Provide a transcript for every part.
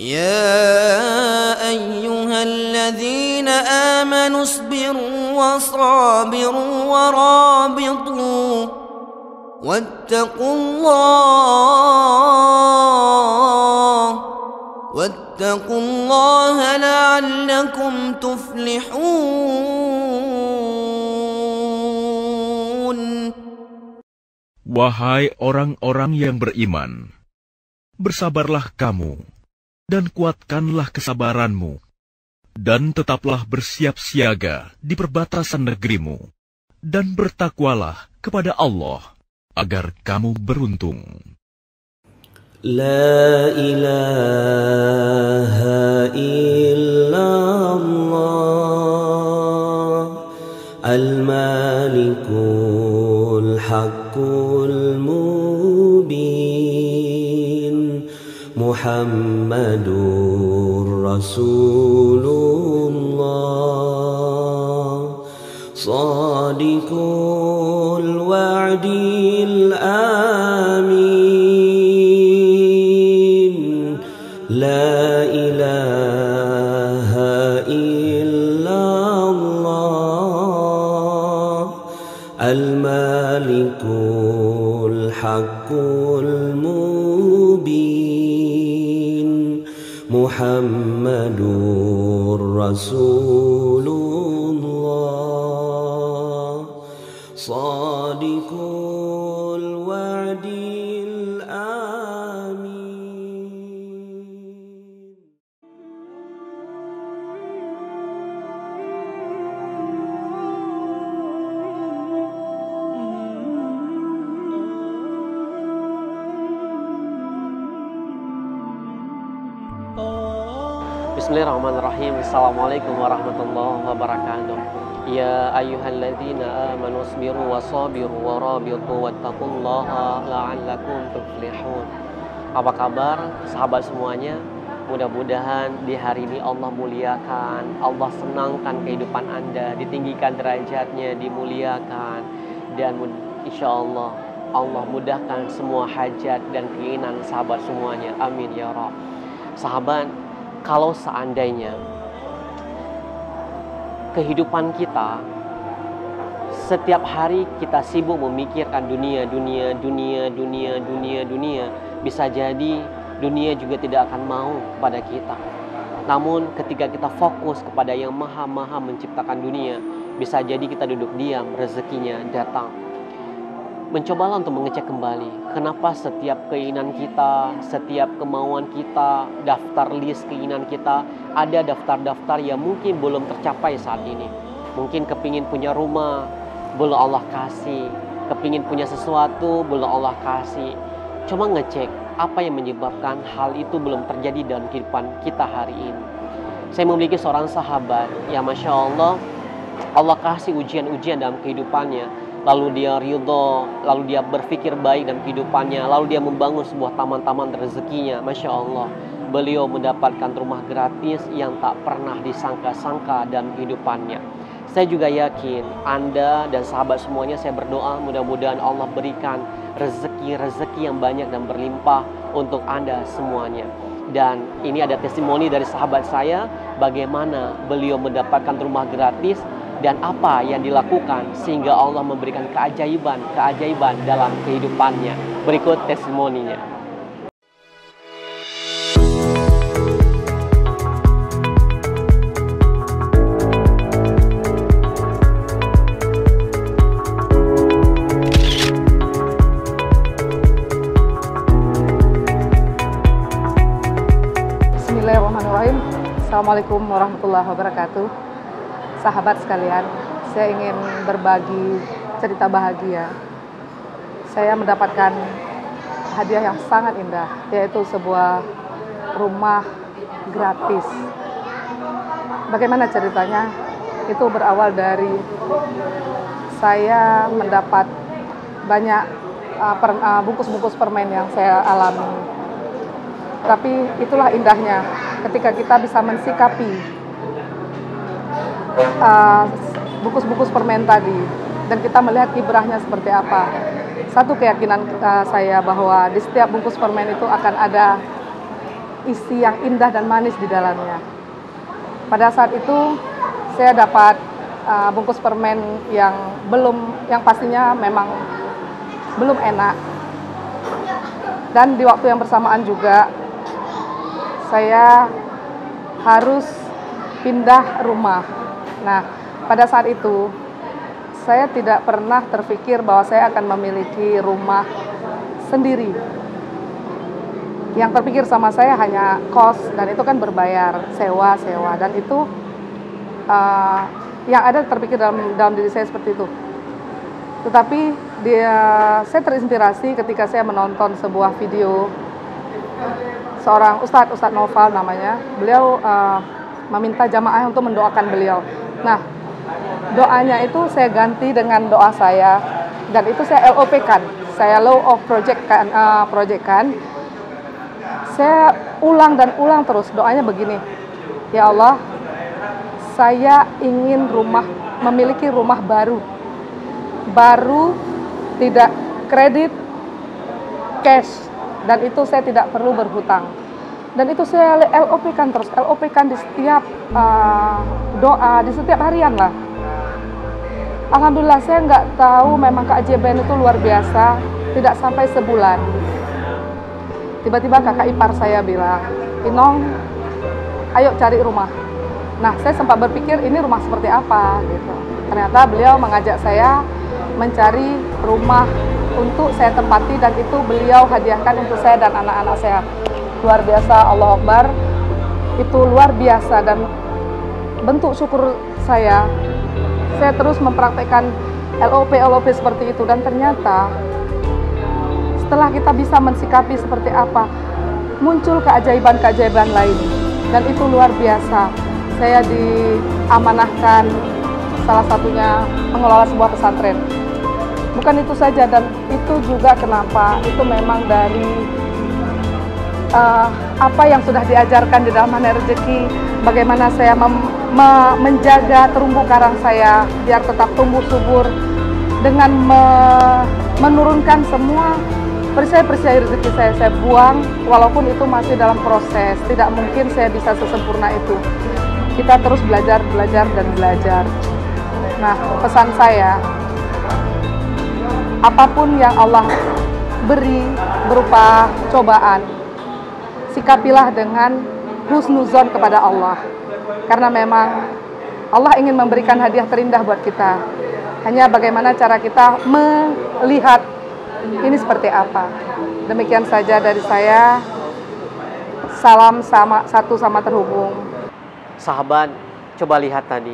يا أيها الذين آمنوا اصبروا وصابروا ورابطوا واتقوا الله لعلكم تفلحون. Wahai orang-orang yang beriman, bersabarlah kamu, dan kuatkanlah kesabaranmu, dan tetaplah bersiap siaga di perbatasan negerimu, dan bertakwalah kepada Allah, agar kamu beruntung. La ilaha illallah al-malikul haqqul mubin Muhammadur Rasulullah Sadiqul wa'dil amin. La ilaha illallah al-malikul haqqul mubin Muhammadur Rasulullah Sadiqul wa'dil amin. Bismillahirrahmanirrahim. Assalamualaikum warahmatullahi wabarakatuh. Ya ayyuhalladzina amanu isbiru wasabiru warabitu wattaqullaha la'allakum tuflihun. Apa kabar sahabat semuanya? Mudah-mudahan di hari ini Allah muliakan, Allah senangkan kehidupan Anda, ditinggikan derajatnya, dimuliakan, dan insya Allah Allah mudahkan semua hajat dan keinginan sahabat semuanya. Amin ya Rabb. Sahabat, kalau seandainya kehidupan kita setiap hari kita sibuk memikirkan dunia, bisa jadi dunia juga tidak akan mau kepada kita. Namun ketika kita fokus kepada yang maha menciptakan dunia, bisa jadi kita duduk diam, rezekinya datang. Mencobalah untuk mengecek kembali, kenapa setiap keinginan kita, setiap kemauan kita, daftar list keinginan kita, ada daftar-daftar yang mungkin belum tercapai saat ini. Mungkin kepingin punya rumah, belum Allah kasih. Kepingin punya sesuatu, belum Allah kasih. Coba ngecek, apa yang menyebabkan hal itu belum terjadi dalam kehidupan kita hari ini. Saya memiliki seorang sahabat, ya Masya Allah, Allah kasih ujian-ujian dalam kehidupannya. Lalu dia ridho, lalu dia berpikir baik dalam kehidupannya, lalu dia membangun sebuah taman-taman rezekinya. Masya Allah, beliau mendapatkan rumah gratis yang tak pernah disangka-sangka dalam kehidupannya. Saya juga yakin Anda dan sahabat semuanya, saya berdoa mudah-mudahan Allah berikan rezeki-rezeki yang banyak dan berlimpah untuk Anda semuanya. Dan ini ada testimoni dari sahabat saya, bagaimana beliau mendapatkan rumah gratis, dan apa yang dilakukan sehingga Allah memberikan keajaiban dalam kehidupannya. Berikut testimoninya. Bismillahirrahmanirrahim. Assalamualaikum warahmatullahi wabarakatuh. Sahabat sekalian, saya ingin berbagi cerita bahagia. Saya mendapatkan hadiah yang sangat indah, yaitu sebuah rumah gratis. Bagaimana ceritanya? Itu berawal dari saya mendapat banyak bungkus-bungkus permen yang saya alami. Tapi itulah indahnya ketika kita bisa mensikapi bungkus-bungkus permen tadi, dan kita melihat kibrahnya seperti apa. Satu keyakinan saya bahwa di setiap bungkus permen itu akan ada isi yang indah dan manis di dalamnya. Pada saat itu saya dapat bungkus permen yang pastinya memang belum enak. Dan di waktu yang bersamaan juga saya harus pindah rumah. Nah, pada saat itu saya tidak pernah terpikir bahwa saya akan memiliki rumah sendiri. Yang terpikir sama saya hanya kos, dan itu kan berbayar, sewa, dan itu yang ada terpikir dalam diri saya seperti itu. Tetapi saya terinspirasi ketika saya menonton sebuah video seorang Ustadz Noval namanya. Beliau meminta jamaah untuk mendoakan beliau. Nah, doanya itu saya ganti dengan doa saya, dan itu saya LOP-kan, saya law of project kan. Saya ulang dan ulang terus doanya begini, ya Allah, saya ingin memiliki rumah baru, tidak kredit, cash, dan itu saya tidak perlu berhutang. Dan itu saya LOP-kan terus, LOP-kan di setiap doa, di setiap harian lah. Alhamdulillah, saya nggak tahu, memang keajaiban itu luar biasa. Tidak sampai sebulan, tiba-tiba kakak ipar saya bilang, Inong, ayo cari rumah. Nah, saya sempat berpikir ini rumah seperti apa gitu. Ternyata beliau mengajak saya mencari rumah untuk saya tempati, dan itu beliau hadiahkan untuk saya dan anak-anak saya. Luar biasa, Allah Akbar, itu luar biasa. Dan bentuk syukur saya terus mempraktekkan LOP seperti itu. Dan ternyata setelah kita bisa mensikapi seperti apa, muncul keajaiban-keajaiban lain, dan itu luar biasa. Saya diamanahkan salah satunya mengelola sebuah pesantren. Bukan itu saja, dan itu juga kenapa, itu memang dari apa yang sudah diajarkan di dalam Mana Rezeki, bagaimana saya menjaga terumbu karang saya biar tetap tumbuh subur dengan menurunkan semua perisai-perisai rezeki saya buang, walaupun itu masih dalam proses. Tidak mungkin saya bisa sesempurna itu. Kita terus belajar. Nah, pesan saya, apapun yang Allah beri berupa cobaan, sikapilah dengan husnuzon kepada Allah. Karena memang Allah ingin memberikan hadiah terindah buat kita. Hanya bagaimana cara kita melihat ini seperti apa. Demikian saja dari saya. Salam satu sama terhubung. Sahabat, coba lihat tadi.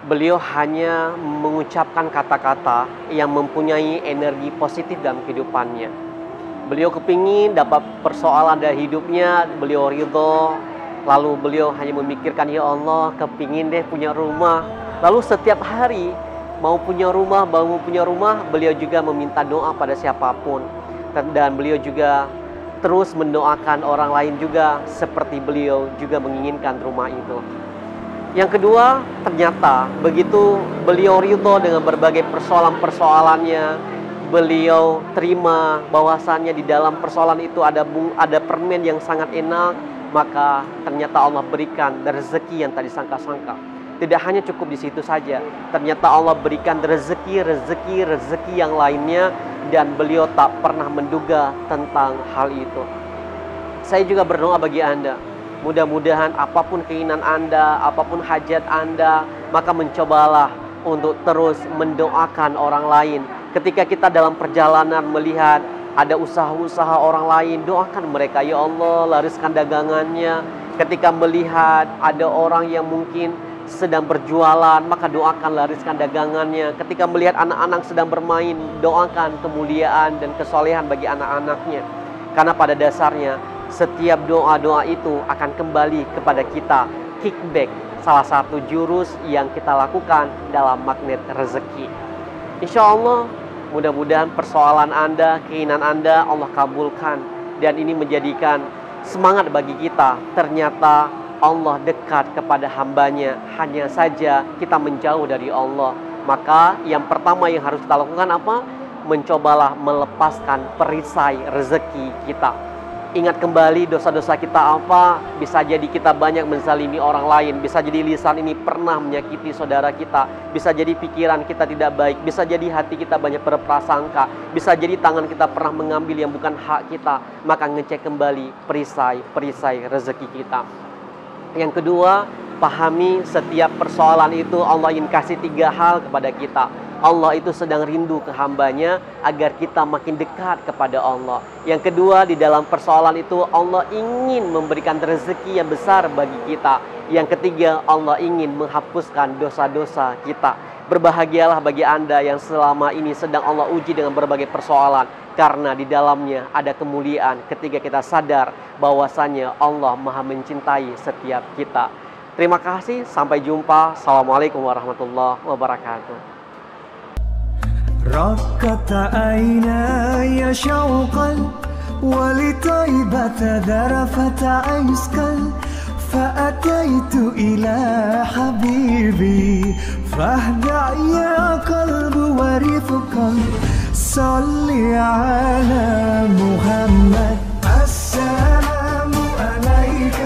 Beliau hanya mengucapkan kata-kata yang mempunyai energi positif dalam kehidupannya. Beliau kepingin dapat persoalan dari hidupnya, beliau ridho. Lalu beliau hanya memikirkan, ya Allah, kepingin deh punya rumah. Lalu setiap hari mau punya rumah, beliau juga meminta doa pada siapapun. Dan beliau juga terus mendoakan orang lain juga seperti beliau juga menginginkan rumah itu. Yang kedua, ternyata begitu beliau ridho dengan berbagai persoalan-persoalannya, beliau terima bahwasannya di dalam persoalan itu ada permen yang sangat enak, maka ternyata Allah berikan rezeki yang tak disangka-sangka. Tidak hanya cukup di situ saja, ternyata Allah berikan rezeki yang lainnya, dan beliau tak pernah menduga tentang hal itu. Saya juga berdoa bagi Anda, mudah-mudahan apapun keinginan Anda, apapun hajat Anda, maka mencobalah untuk terus mendoakan orang lain. Ketika kita dalam perjalanan melihat ada usaha-usaha orang lain, doakan mereka, ya Allah, lariskan dagangannya. Ketika melihat ada orang yang mungkin sedang berjualan, maka doakan lariskan dagangannya. Ketika melihat anak-anak sedang bermain, doakan kemuliaan dan kesolehan bagi anak-anaknya. Karena pada dasarnya setiap doa-doa itu akan kembali kepada kita. Kickback, salah satu jurus yang kita lakukan dalam magnet rezeki. Insya Allah, mudah-mudahan persoalan Anda, keinginan Anda Allah kabulkan. Dan ini menjadikan semangat bagi kita. Ternyata Allah dekat kepada hambanya, hanya saja kita menjauh dari Allah. Maka yang pertama yang harus kita lakukan apa? Mencobalah melepaskan perisai rezeki kita. ingat kembali dosa-dosa kita apa. Bisa jadi kita banyak menzalimi orang lain. Bisa jadi lisan ini pernah menyakiti saudara kita. Bisa jadi pikiran kita tidak baik. Bisa jadi hati kita banyak berprasangka. Bisa jadi tangan kita pernah mengambil yang bukan hak kita. Maka ngecek kembali perisai rezeki kita. Yang kedua, pahami setiap persoalan itu Allah ingin kasih 3 hal kepada kita. Allah itu sedang rindu ke hambanya agar kita makin dekat kepada Allah. Yang kedua, di dalam persoalan itu Allah ingin memberikan rezeki yang besar bagi kita. Yang ketiga, Allah ingin menghapuskan dosa-dosa kita. Berbahagialah bagi Anda yang selama ini sedang Allah uji dengan berbagai persoalan, karena di dalamnya ada kemuliaan ketika kita sadar bahwasanya Allah Maha mencintai setiap kita. Terima kasih, sampai jumpa. Assalamualaikum warahmatullahi wabarakatuh. رقت عيناي شوقا ولطيبة ذرفت عسكا فأتيت إلى حبيبي فاهدع يا قلب ورفقا صل على محمد السلام عليك